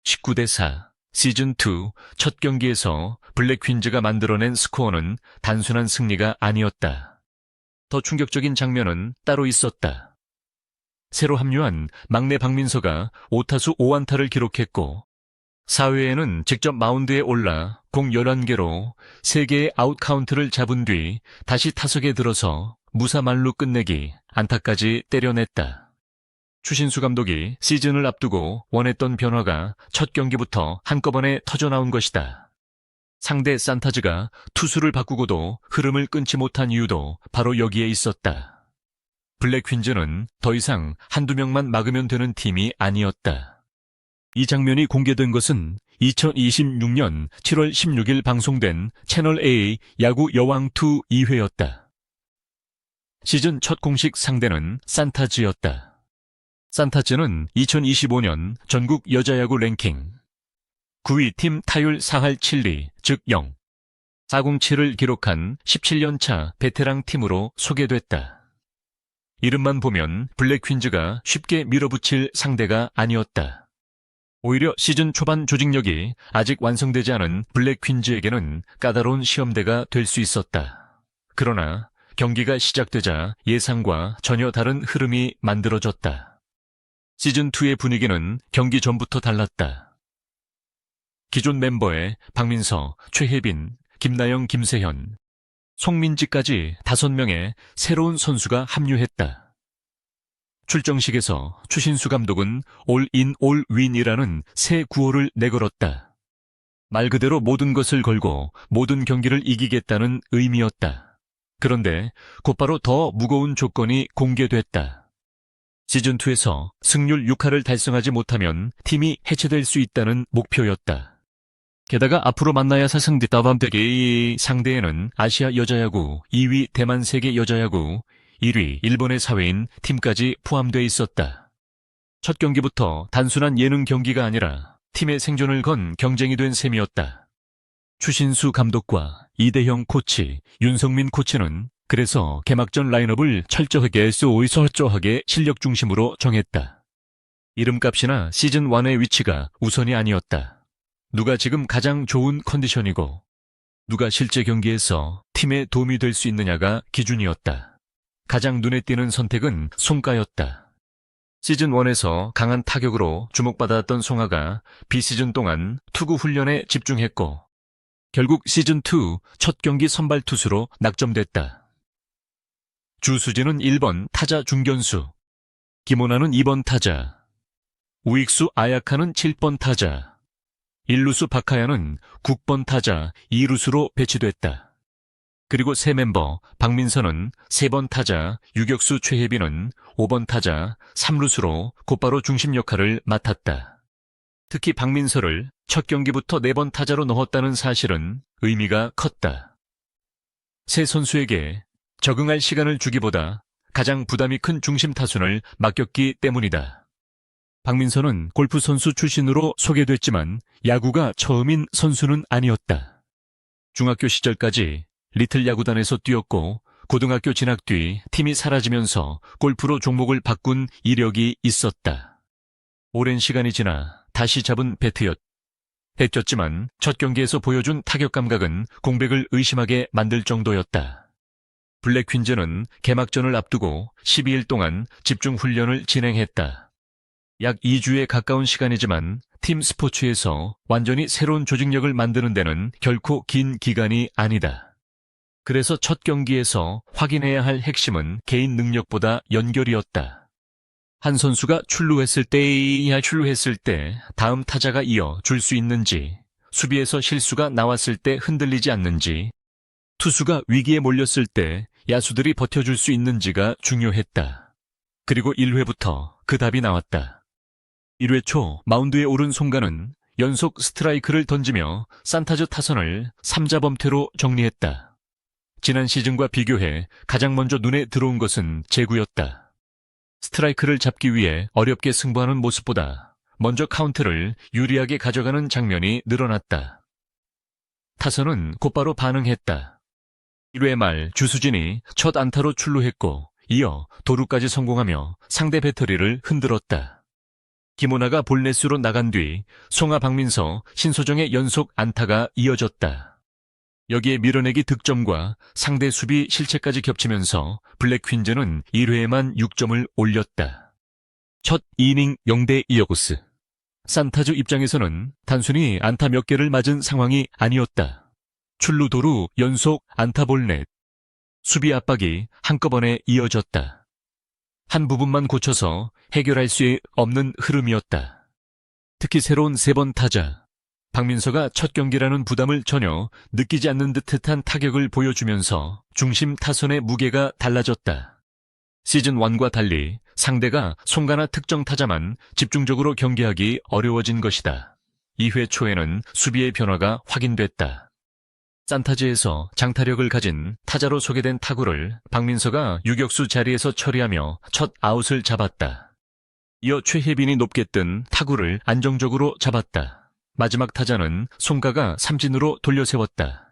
19대 4, 시즌2 첫 경기에서 블랙 퀸즈가 만들어낸 스코어는 단순한 승리가 아니었다. 더 충격적인 장면은 따로 있었다. 새로 합류한 막내 박민서가 5타수 5안타를 기록했고 4회에는 직접 마운드에 올라 공 11개로 3개의 아웃 카운트를 잡은 뒤 다시 타석에 들어서 무사말로 끝내기 안타까지 때려냈다. 추신수 감독이 시즌을 앞두고 원했던 변화가 첫 경기부터 한꺼번에 터져나온 것이다. 상대 산타즈가 투수를 바꾸고도 흐름을 끊지 못한 이유도 바로 여기에 있었다. 블랙 퀸즈는 더 이상 한두 명만 막으면 되는 팀이 아니었다. 이 장면이 공개된 것은 2026년 7월 16일 방송된 채널A 야구 여왕2 2회였다. 시즌 첫 공식 상대는 산타즈였다. 산타즈는 2025년 전국 여자야구 랭킹 9위 팀 타율 4할 7리, 즉 0. 407을 기록한 17년차 베테랑 팀으로 소개됐다. 이름만 보면 블랙 퀸즈가 쉽게 밀어붙일 상대가 아니었다. 오히려 시즌 초반 조직력이 아직 완성되지 않은 블랙 퀸즈에게는 까다로운 시험대가 될 수 있었다. 그러나 경기가 시작되자 예상과 전혀 다른 흐름이 만들어졌다. 시즌2의 분위기는 경기 전부터 달랐다. 기존 멤버의 박민서, 최혜빈, 김나영, 김세현, 송민지까지 5명의 새로운 선수가 합류했다. 출정식에서 추신수 감독은 올인 올윈이라는 새 구호를 내걸었다. 말 그대로 모든 것을 걸고 모든 경기를 이기겠다는 의미였다. 그런데 곧바로 더 무거운 조건이 공개됐다. 시즌2에서 승률 6할을 달성하지 못하면 팀이 해체될 수 있다는 목표였다. 게다가 앞으로 만나야 사승 다밤대기 상대에는 아시아 여자야구 2위 대만 세계 여자야구 1위 일본의 사회인 팀까지 포함돼 있었다. 첫 경기부터 단순한 예능 경기가 아니라 팀의 생존을 건 경쟁이 된 셈이었다. 추신수 감독과 이대형 코치, 윤성민 코치는 그래서 개막전 라인업을 철저하게 철저하게 실력 중심으로 정했다. 이름값이나 시즌1의 위치가 우선이 아니었다. 누가 지금 가장 좋은 컨디션이고 누가 실제 경기에서 팀에 도움이 될 수 있느냐가 기준이었다. 가장 눈에 띄는 선택은 송가였다. 시즌1에서 강한 타격으로 주목받았던 송아가 비시즌 동안 투구 훈련에 집중했고 결국 시즌2 첫 경기 선발 투수로 낙점됐다. 주수진은 1번 타자 중견수, 김호나는 2번 타자, 우익수 아야카는 7번 타자, 1루수 박하야는 9번 타자 2루수로 배치됐다. 그리고 새 멤버 박민서는 3번 타자, 유격수 최혜빈은 5번 타자 3루수로 곧바로 중심 역할을 맡았다. 특히 박민서를 첫 경기부터 4번 타자로 넣었다는 사실은 의미가 컸다. 새 선수에게 적응할 시간을 주기보다 가장 부담이 큰 중심 타순을 맡겼기 때문이다. 박민서는 골프 선수 출신으로 소개됐지만 야구가 처음인 선수는 아니었다. 중학교 시절까지 리틀 야구단에서 뛰었고 고등학교 진학 뒤 팀이 사라지면서 골프로 종목을 바꾼 이력이 있었다. 오랜 시간이 지나 다시 잡은 배트였. 해쳤지만 첫 경기에서 보여준 타격 감각은 공백을 의심하게 만들 정도였다. 블랙 퀸즈는 개막전을 앞두고 12일 동안 집중 훈련을 진행했다. 약 2주에 가까운 시간이지만 팀 스포츠에서 완전히 새로운 조직력을 만드는 데는 결코 긴 기간이 아니다. 그래서 첫 경기에서 확인해야 할 핵심은 개인 능력보다 연결이었다. 한 선수가 출루했을 때 다음 타자가 이어 줄 수 있는지, 수비에서 실수가 나왔을 때 흔들리지 않는지, 투수가 위기에 몰렸을 때 야수들이 버텨줄 수 있는지가 중요했다. 그리고 1회부터 그 답이 나왔다. 1회 초 마운드에 오른 송가는 연속 스트라이크를 던지며 산타즈 타선을 3자 범퇴로 정리했다. 지난 시즌과 비교해 가장 먼저 눈에 들어온 것은 제구였다. 스트라이크를 잡기 위해 어렵게 승부하는 모습보다 먼저 카운트를 유리하게 가져가는 장면이 늘어났다. 타선은 곧바로 반응했다. 1회 말 주수진이 첫 안타로 출루했고 이어 도루까지 성공하며 상대 배터리를 흔들었다. 김오나가 볼넷으로 나간 뒤 송하, 박민서, 신소정의 연속 안타가 이어졌다. 여기에 밀어내기 득점과 상대 수비 실책까지 겹치면서 블랙 퀸즈는 1회에만 6점을 올렸다. 첫 이닝 0대2여고스. 산타즈 입장에서는 단순히 안타 몇 개를 맞은 상황이 아니었다. 출루 도루 연속 안타 볼넷. 수비 압박이 한꺼번에 이어졌다. 한 부분만 고쳐서 해결할 수 없는 흐름이었다. 특히 새로운 3번 타자 박민서가 첫 경기라는 부담을 전혀 느끼지 않는 듯한 타격을 보여주면서 중심 타선의 무게가 달라졌다. 시즌1과 달리 상대가 송가나 특정 타자만 집중적으로 경기하기 어려워진 것이다. 2회 초에는 수비의 변화가 확인됐다. 산타즈에서 장타력을 가진 타자로 소개된 타구를 박민서가 유격수 자리에서 처리하며 첫 아웃을 잡았다. 이어 최혜빈이 높게 뜬 타구를 안정적으로 잡았다. 마지막 타자는 송가가 삼진으로 돌려세웠다.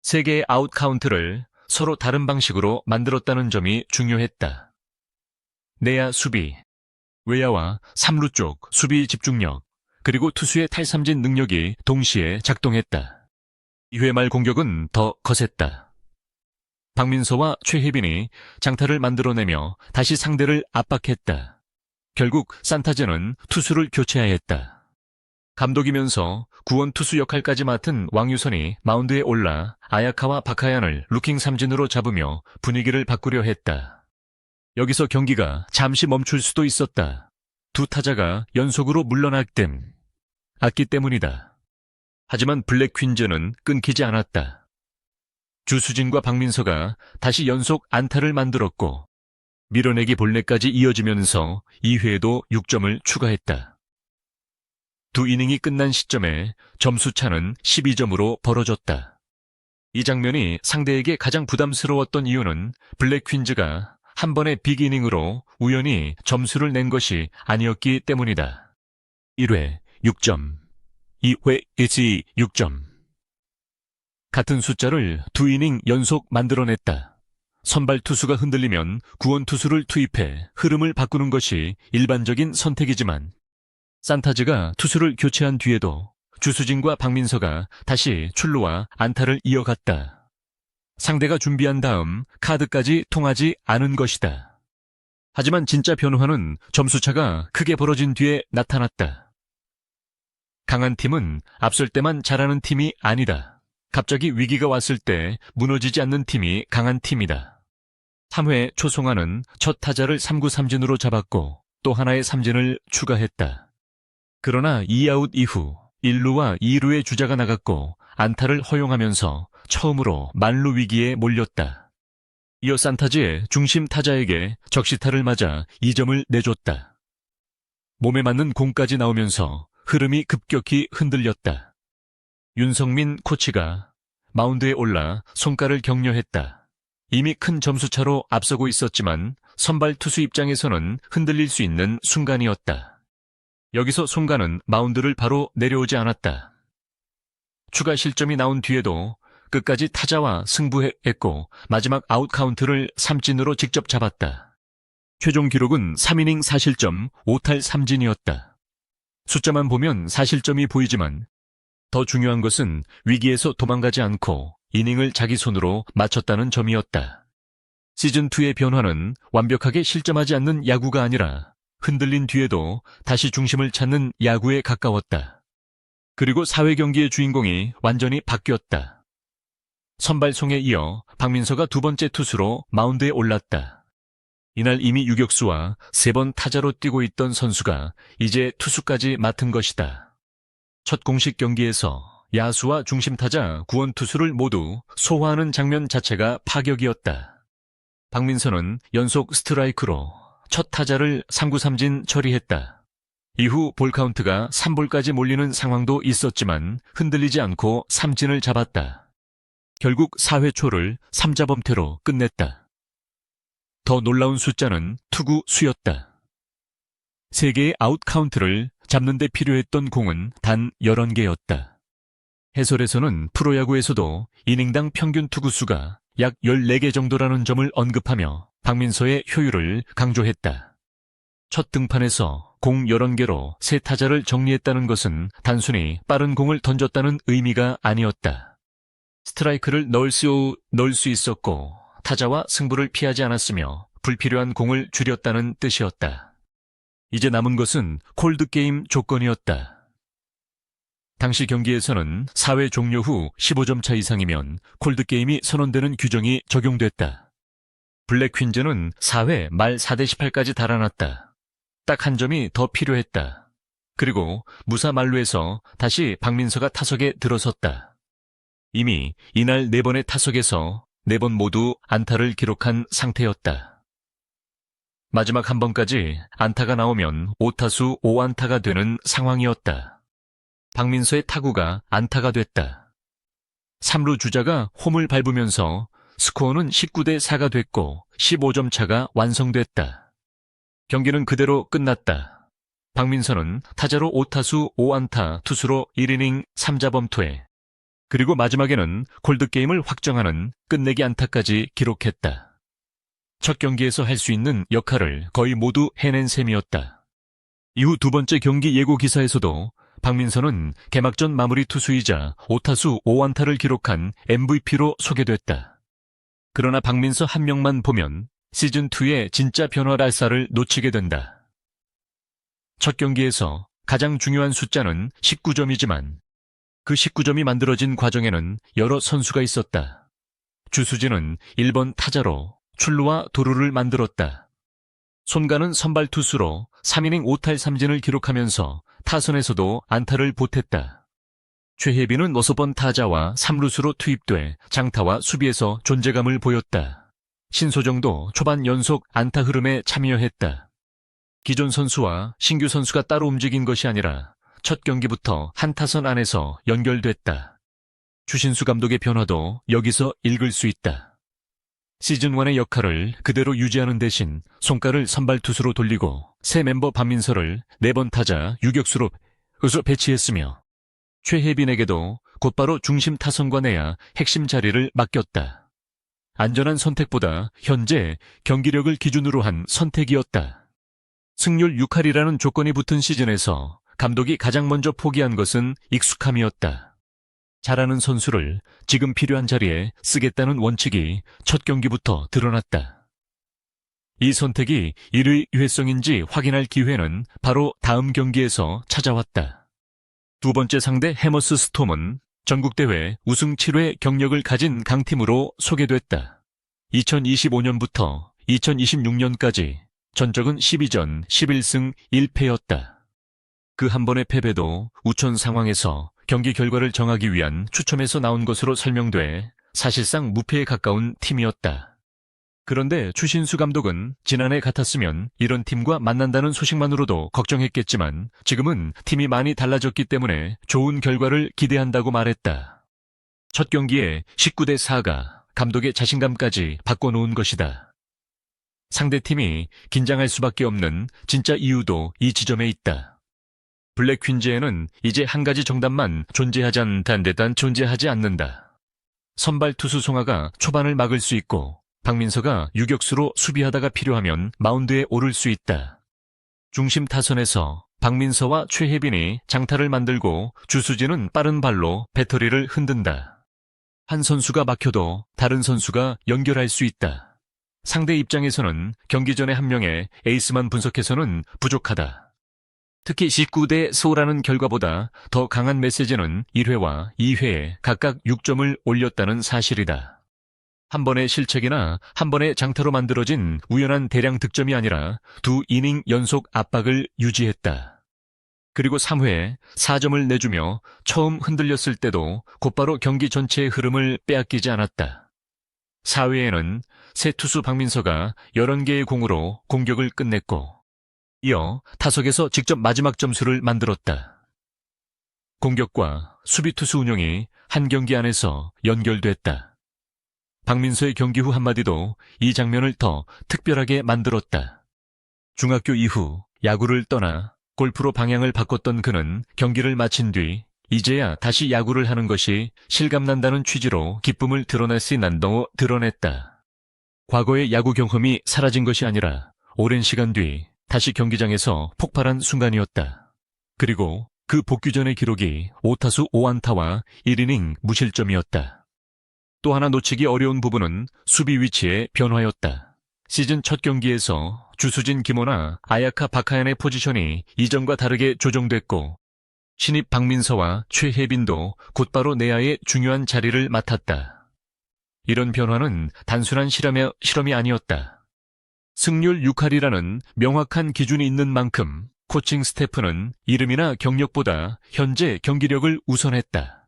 3개의 아웃 카운트를 서로 다른 방식으로 만들었다는 점이 중요했다. 내야 수비, 외야와 3루 쪽 수비 집중력, 그리고 투수의 탈삼진 능력이 동시에 작동했다. 2회 말 공격은 더 거셌다. 박민서와 최혜빈이 장타를 만들어내며 다시 상대를 압박했다. 결국 산타즈는 투수를 교체하였다. 감독이면서 구원 투수 역할까지 맡은 왕유선이 마운드에 올라 아야카와 박하얀을 루킹 삼진으로 잡으며 분위기를 바꾸려 했다. 여기서 경기가 잠시 멈출 수도 있었다. 두 타자가 연속으로 물러났기 때문이다. 하지만 블랙 퀸즈는 끊기지 않았다. 주수진과 박민서가 다시 연속 안타를 만들었고 밀어내기 볼넷까지 이어지면서 2회에도 6점을 추가했다. 두 이닝이 끝난 시점에 점수차는 12점으로 벌어졌다. 이 장면이 상대에게 가장 부담스러웠던 이유는 블랙 퀸즈가 한 번의 빅이닝으로 우연히 점수를 낸 것이 아니었기 때문이다. 1회 6점, 2회 6점. 같은 숫자를 두 이닝 연속 만들어냈다. 선발 투수가 흔들리면 구원 투수를 투입해 흐름을 바꾸는 것이 일반적인 선택이지만 산타즈가 투수를 교체한 뒤에도 주수진과 박민서가 다시 출루와 안타를 이어갔다. 상대가 준비한 다음 카드까지 통하지 않은 것이다. 하지만 진짜 변화는 점수차가 크게 벌어진 뒤에 나타났다. 강한 팀은 앞설 때만 잘하는 팀이 아니다. 갑자기 위기가 왔을 때 무너지지 않는 팀이 강한 팀이다. 3회 초 송하는 첫 타자를 3구 삼진으로 잡았고 또 하나의 삼진을 추가했다. 그러나 2아웃 이후 1루와 2루의 주자가 나갔고 안타를 허용하면서 처음으로 만루 위기에 몰렸다. 이어 산타즈의 중심 타자에게 적시타를 맞아 2점을 내줬다. 몸에 맞는 공까지 나오면서 흐름이 급격히 흔들렸다. 윤성민 코치가 마운드에 올라 송가를 격려했다. 이미 큰 점수차로 앞서고 있었지만 선발 투수 입장에서는 흔들릴 수 있는 순간이었다. 여기서 송가는 마운드를 바로 내려오지 않았다. 추가 실점이 나온 뒤에도 끝까지 타자와 승부했고 마지막 아웃 카운트를 삼진으로 직접 잡았다. 최종 기록은 3이닝 4실점 5탈 3진이었다. 숫자만 보면 4실점이 보이지만 더 중요한 것은 위기에서 도망가지 않고 이닝을 자기 손으로 마쳤다는 점이었다. 시즌2의 변화는 완벽하게 실점하지 않는 야구가 아니라 흔들린 뒤에도 다시 중심을 찾는 야구에 가까웠다. 그리고 4회 경기의 주인공이 완전히 바뀌었다. 선발 송에 이어 박민서가 두 번째 투수로 마운드에 올랐다. 이날 이미 유격수와 3번 타자로 뛰고 있던 선수가 이제 투수까지 맡은 것이다. 첫 공식 경기에서 야수와 중심 타자 구원 투수를 모두 소화하는 장면 자체가 파격이었다. 박민서는 연속 스트라이크로 첫 타자를 3구 삼진 처리했다. 이후 볼 카운트가 3볼까지 몰리는 상황도 있었지만 흔들리지 않고 삼진을 잡았다. 결국 4회 초를 3자범퇴로 끝냈다. 더 놀라운 숫자는 투구 수였다. 3개의 아웃 카운트를 잡는 데 필요했던 공은 단 11개였다. 해설에서는 프로야구에서도 이닝당 평균 투구수가 약 14개 정도라는 점을 언급하며 박민서의 효율을 강조했다. 첫 등판에서 공 11개로 세 타자를 정리했다는 것은 단순히 빠른 공을 던졌다는 의미가 아니었다. 스트라이크를 넣을 수 있었고 타자와 승부를 피하지 않았으며 불필요한 공을 줄였다는 뜻이었다. 이제 남은 것은 콜드게임 조건이었다. 당시 경기에서는 4회 종료 후 15점 차 이상이면 콜드게임이 선언되는 규정이 적용됐다. 블랙 퀸즈는 4회 말 4대 18까지 달아났다. 딱 한 점이 더 필요했다. 그리고 무사 만루에서 다시 박민서가 타석에 들어섰다. 이미 이날 4번의 타석에서 4번 모두 안타를 기록한 상태였다. 마지막 한 번까지 안타가 나오면 5타수 5안타가 되는 상황이었다. 박민서의 타구가 안타가 됐다. 3루 주자가 홈을 밟으면서 스코어는 19대 4가 됐고 15점 차가 완성됐다. 경기는 그대로 끝났다. 박민서는 타자로 5타수 5안타 투수로 1이닝 3자범퇴 그리고 마지막에는 콜드게임을 확정하는 끝내기 안타까지 기록했다. 첫 경기에서 할 수 있는 역할을 거의 모두 해낸 셈이었다. 이후 두 번째 경기 예고 기사에서도 박민서는 개막전 마무리 투수이자 5타수 5안타를 기록한 MVP로 소개됐다. 그러나 박민서 한 명만 보면 시즌2의 진짜 변화랄사를 놓치게 된다. 첫 경기에서 가장 중요한 숫자는 19점이지만 그 19점이 만들어진 과정에는 여러 선수가 있었다. 주수진은 1번 타자로 출루와 도루를 만들었다. 손가는 선발 투수로 3이닝 5탈 3진을 기록하면서 타선에서도 안타를 보탰다. 최혜빈은 6번 타자와 3루수로 투입돼 장타와 수비에서 존재감을 보였다. 신소정도 초반 연속 안타 흐름에 참여했다. 기존 선수와 신규 선수가 따로 움직인 것이 아니라 첫 경기부터 한 타선 안에서 연결됐다. 추신수 감독의 변화도 여기서 읽을 수 있다. 시즌1의 역할을 그대로 유지하는 대신 손가를 선발 투수로 돌리고 새 멤버 박민서를 4번 타자 유격수로 배치했으며 최혜빈에게도 곧바로 중심 타선과 내야 핵심 자리를 맡겼다. 안전한 선택보다 현재 경기력을 기준으로 한 선택이었다. 승률 6할이라는 조건이 붙은 시즌에서 감독이 가장 먼저 포기한 것은 익숙함이었다. 잘하는 선수를 지금 필요한 자리에 쓰겠다는 원칙이 첫 경기부터 드러났다. 이 선택이 일의유해성인지 확인할 기회는 바로 다음 경기에서 찾아왔다. 두 번째 상대 해머스 스톰은 전국대회 우승 7회 경력을 가진 강팀으로 소개됐다. 2025년부터 2026년까지 전적은 12전 11승 1패였다. 그 한 번의 패배도 우천 상황에서 경기 결과를 정하기 위한 추첨에서 나온 것으로 설명돼 사실상 무패에 가까운 팀이었다. 그런데 추신수 감독은 지난해 같았으면 이런 팀과 만난다는 소식만으로도 걱정했겠지만 지금은 팀이 많이 달라졌기 때문에 좋은 결과를 기대한다고 말했다. 첫 경기에 19대 4가 감독의 자신감까지 바꿔놓은 것이다. 상대팀이 긴장할 수밖에 없는 진짜 이유도 이 지점에 있다. 블랙 퀸즈에는 이제 한 가지 정답만 존재하지 않는다. 선발 투수 송하가 초반을 막을 수 있고 박민서가 유격수로 수비하다가 필요하면 마운드에 오를 수 있다. 중심 타선에서 박민서와 최혜빈이 장타를 만들고 주수진은 빠른 발로 배터리를 흔든다. 한 선수가 막혀도 다른 선수가 연결할 수 있다. 상대 입장에서는 경기 전에 한 명의 에이스만 분석해서는 부족하다. 특히 19대 4라는 결과보다 더 강한 메시지는 1회와 2회에 각각 6점을 올렸다는 사실이다. 한 번의 실책이나 한 번의 장타로 만들어진 우연한 대량 득점이 아니라 2이닝 연속 압박을 유지했다. 그리고 3회에 4점을 내주며 처음 흔들렸을 때도 곧바로 경기 전체의 흐름을 빼앗기지 않았다. 4회에는 새 투수 박민서가 11개의 공으로 공격을 끝냈고 이어 타석에서 직접 마지막 점수를 만들었다. 공격과 수비 투수 운영이 한 경기 안에서 연결됐다. 박민서의 경기 후 한마디도 이 장면을 더 특별하게 만들었다. 중학교 이후 야구를 떠나 골프로 방향을 바꿨던 그는 경기를 마친 뒤 이제야 다시 야구를 하는 것이 실감난다는 취지로 기쁨을 드러냈다. 과거의 야구 경험이 사라진 것이 아니라 오랜 시간 뒤 다시 경기장에서 폭발한 순간이었다. 그리고 그 복귀 전의 기록이 5타수 5안타와 1이닝 무실점이었다. 또 하나 놓치기 어려운 부분은 수비 위치의 변화였다. 시즌 첫 경기에서 주수진 김호나 아야카 박하얀의 포지션이 이전과 다르게 조정됐고 신입 박민서와 최혜빈도 곧바로 내야의 중요한 자리를 맡았다. 이런 변화는 단순한 실험이 아니었다. 승률 6할이라는 명확한 기준이 있는 만큼 코칭 스태프는 이름이나 경력보다 현재 경기력을 우선했다.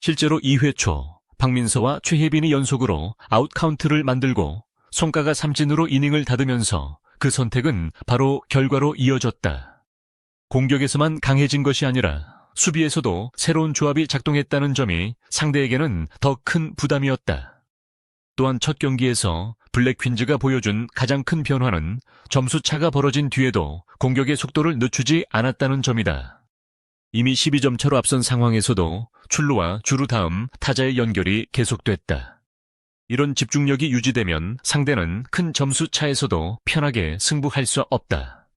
실제로 2회 초 박민서와 최혜빈이 연속으로 아웃 카운트를 만들고 송가가 삼진으로 이닝을 닫으면서 그 선택은 바로 결과로 이어졌다. 공격에서만 강해진 것이 아니라 수비에서도 새로운 조합이 작동했다는 점이 상대에게는 더 큰 부담이었다. 또한 첫 경기에서 블랙 퀸즈가 보여준 가장 큰 변화는 점수 차가 벌어진 뒤에도 공격의 속도를 늦추지 않았다는 점이다. 이미 12점 차로 앞선 상황에서도 출루와 주루 다음 타자의 연결이 계속됐다. 이런 집중력이 유지되면 상대는 큰 점수 차에서도 편하게 승부할 수 없다.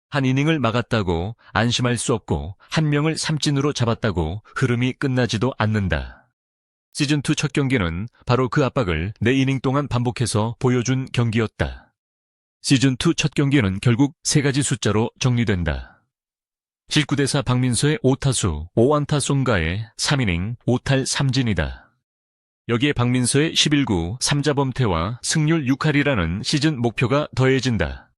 한 이닝을 막았다고 안심할 수 없고 한 명을 삼진으로 잡았다고 흐름이 끝나지도 않는다. 시즌2 첫 경기는 바로 그 압박을 4이닝 동안 반복해서 보여준 경기였다. 시즌2 첫 경기는 결국 3가지 숫자로 정리된다. 19대4 박민서의 5타수 5안타 송가의 3이닝 5탈 3진이다. 여기에 박민서의 11구 3자범퇴와 승률 6할이라는 시즌 목표가 더해진다.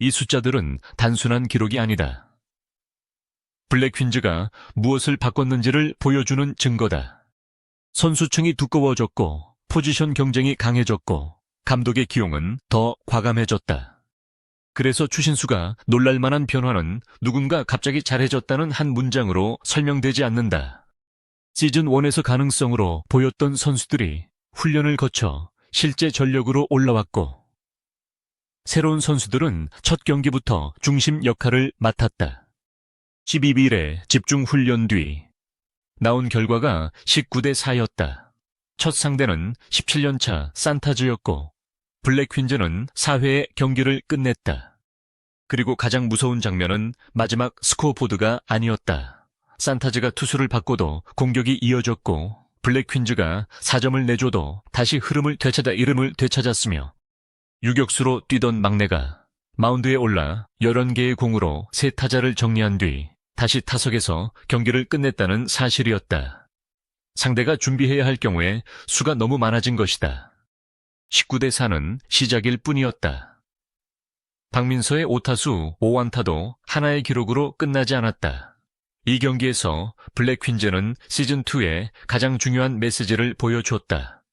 이 숫자들은 단순한 기록이 아니다. 블랙 퀸즈가 무엇을 바꿨는지를 보여주는 증거다. 선수층이 두꺼워졌고 포지션 경쟁이 강해졌고 감독의 기용은 더 과감해졌다. 그래서 추신수가 놀랄만한 변화는 누군가 갑자기 잘해졌다는 한 문장으로 설명되지 않는다. 시즌1에서 가능성으로 보였던 선수들이 훈련을 거쳐 실제 전력으로 올라왔고 새로운 선수들은 첫 경기부터 중심 역할을 맡았다. 12일의 집중 훈련 뒤 나온 결과가 19대4였다. 첫 상대는 17년차 산타즈였고 블랙 퀸즈는 4회에 경기를 끝냈다. 그리고 가장 무서운 장면은 마지막 스코어보드가 아니었다. 산타즈가 투수를 바꿔도 공격이 이어졌고 블랙 퀸즈가 4점을 내줘도 다시 이름을 되찾았으며 유격수로 뛰던 막내가 마운드에 올라 11개의 공으로 3타자를 정리한 뒤 다시 타석에서 경기를 끝냈다는 사실이었다. 상대가 준비해야 할 경우에 수가 너무 많아진 것이다. 19대4는 시작일 뿐이었다. 박민서의 5타수 5안타도 하나의 기록으로 끝나지 않았다. 이 경기에서 블랙 퀸즈는 시즌2의 가장 중요한 메시지를 보여줬다.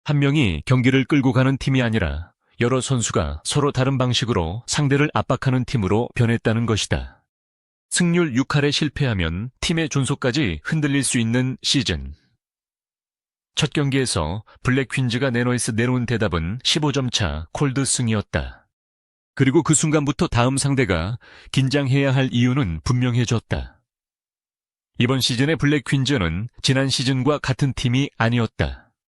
한 명이 경기를 끌고 가는 팀이 아니라 여러 선수가 서로 다른 방식으로 상대를 압박하는 팀으로 변했다는 것이다. 승률 6할에 실패하면 팀의 존속까지 흔들릴 수 있는 시즌. 첫 경기에서 블랙 퀸즈가 내놓은 대답은 15점 차 콜드 승이었다. 그리고 그 순간부터 다음 상대가 긴장해야 할 이유는 분명해졌다. 이번 시즌의 블랙 퀸즈는 지난 시즌과 같은 팀이 아니었다.